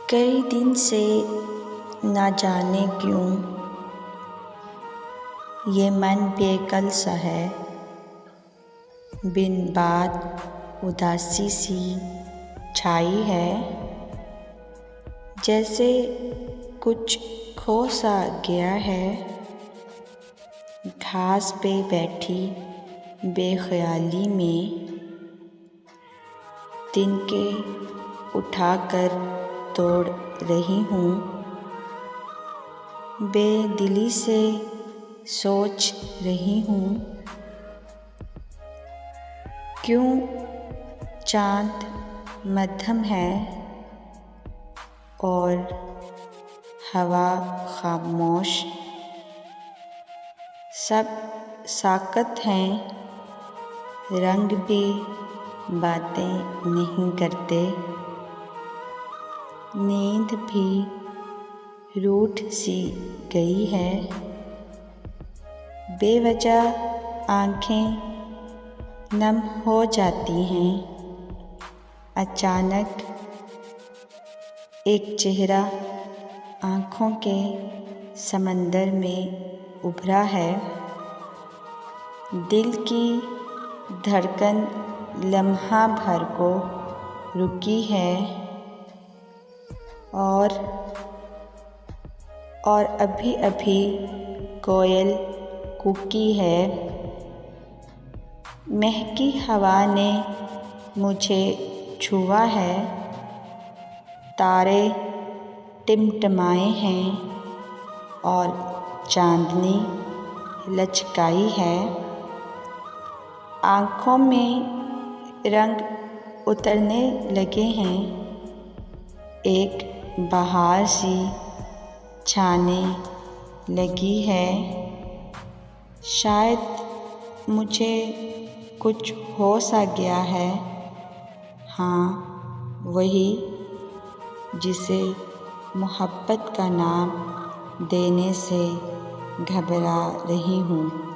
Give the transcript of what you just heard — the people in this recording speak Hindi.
कई दिन से ना जाने क्यों ये मन बेकल सा है। बिन बात उदासी सी छाई है। जैसे कुछ खो सा गया है। घास पे बैठी बेख्याली में तिनके उठाकर तोड़ रही हूँ। बेदिली से सोच रही हूँ, क्यों चाँद मध्यम है और हवा खामोश। सब साकत हैं, रंग भी बातें नहीं करते। नींद भी रूठ सी गई है। बेवजह आँखें नम हो जाती हैं। अचानक एक चेहरा आँखों के समंदर में उभरा है। दिल की धड़कन लम्हा भर को रुकी है और अभी अभी कोयल कूकी है। महकी हवा ने मुझे छुआ है। तारे टिमटिमाए हैं और चांदनी लचकाई है। आँखों में रंग उतरने लगे हैं। एक बहार सी छाने लगी है। शायद मुझे कुछ हो सा गया है। हाँ, वही जिसे मोहब्बत का नाम देने से घबरा रही हूँ।